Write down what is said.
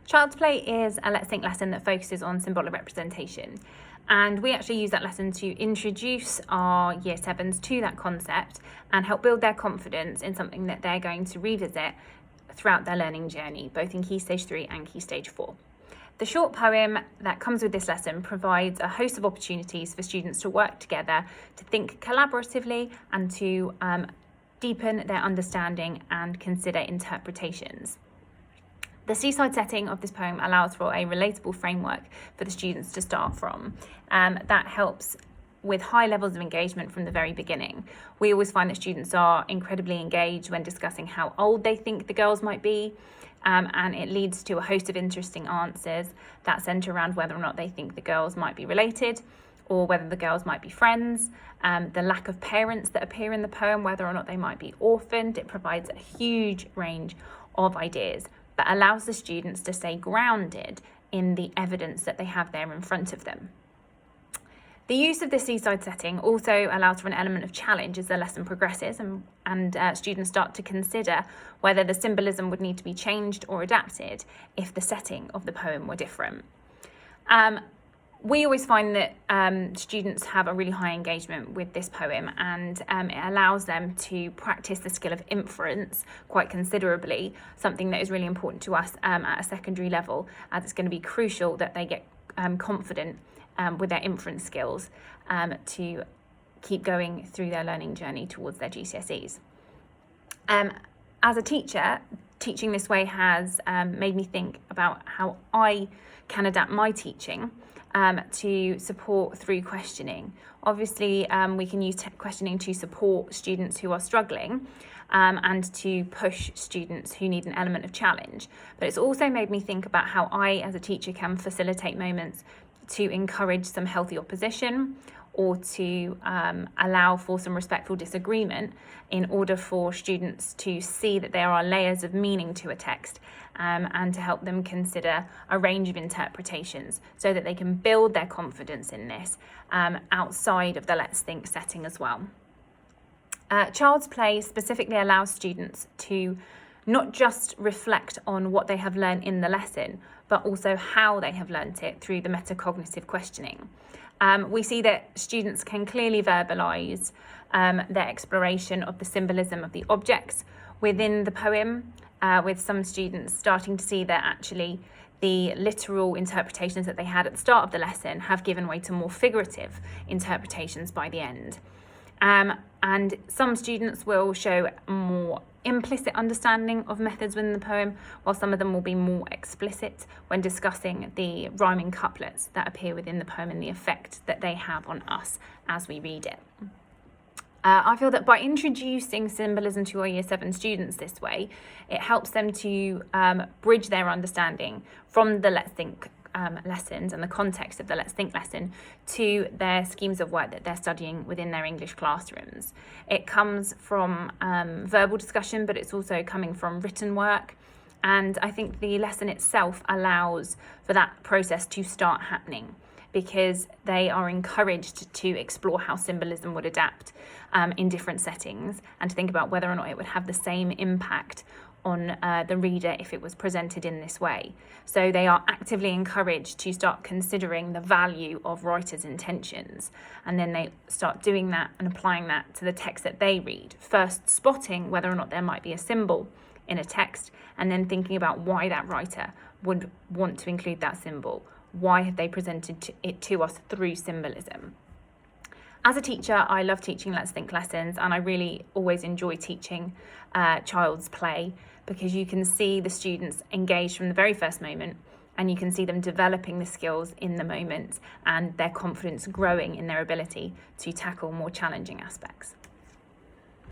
Child's Play is a Let's Think lesson that focuses on symbolic representation. And we actually use that lesson to introduce our Year 7s to that concept and help build their confidence in something that they're going to revisit throughout their learning journey, both in Key Stage 3 and Key Stage 4. The short poem that comes with this lesson provides a host of opportunities for students to work together, to think collaboratively, and to deepen their understanding and consider interpretations. The seaside setting of this poem allows for a relatable framework for the students to start from. That helps with high levels of engagement from the very beginning. We always find that students are incredibly engaged when discussing how old they think the girls might be, and it leads to a host of interesting answers that centre around whether or not they think the girls might be related or whether the girls might be friends, the lack of parents that appear in the poem, whether or not they might be orphaned. It provides a huge range of ideas, but allows the students to stay grounded in the evidence that they have there in front of them. The use of this seaside setting also allows for an element of challenge as the lesson progresses and students start to consider whether the symbolism would need to be changed or adapted if the setting of the poem were different. We always find that students have a really high engagement with this poem, and it allows them to practice the skill of inference quite considerably, something that is really important to us at a secondary level, as it's going to be crucial that they get confident with their inference skills to keep going through their learning journey towards their GCSEs. As a teacher, teaching this way has made me think about how I can adapt my teaching to support through questioning. Obviously, we can use questioning to support students who are struggling and to push students who need an element of challenge. But it's also made me think about how I, as a teacher, can facilitate moments to encourage some healthy opposition or to allow for some respectful disagreement in order for students to see that there are layers of meaning to a text and to help them consider a range of interpretations so that they can build their confidence in this outside of the Let's Think setting as well. Child's Play specifically allows students to not just reflect on what they have learned in the lesson, but also how they have learnt it through the metacognitive questioning. We see that students can clearly verbalise their exploration of the symbolism of the objects within the poem, with some students starting to see that actually the literal interpretations that they had at the start of the lesson have given way to more figurative interpretations by the end. And some students will show more implicit understanding of methods within the poem, while some of them will be more explicit when discussing the rhyming couplets that appear within the poem and the effect that they have on us as we read it. I feel that by introducing symbolism to our Year 7 students this way, it helps them to bridge their understanding from the Let's Think lessons and the context of the Let's Think lesson to their schemes of work that they're studying within their English classrooms. It comes from verbal discussion, but it's also coming from written work. And I think the lesson itself allows for that process to start happening because they are encouraged to explore how symbolism would adapt in different settings and to think about whether or not it would have the same impact on the reader if it was presented in this way. So they are actively encouraged to start considering the value of writers' intentions, and then they start doing that and applying that to the text that they read, first spotting whether or not there might be a symbol in a text, and then thinking about why that writer would want to include that symbol. Why have they presented it to us through symbolism? As a teacher, I love teaching Let's Think lessons, and I really always enjoy teaching Child's Play because you can see the students engaged from the very first moment, and you can see them developing the skills in the moment and their confidence growing in their ability to tackle more challenging aspects.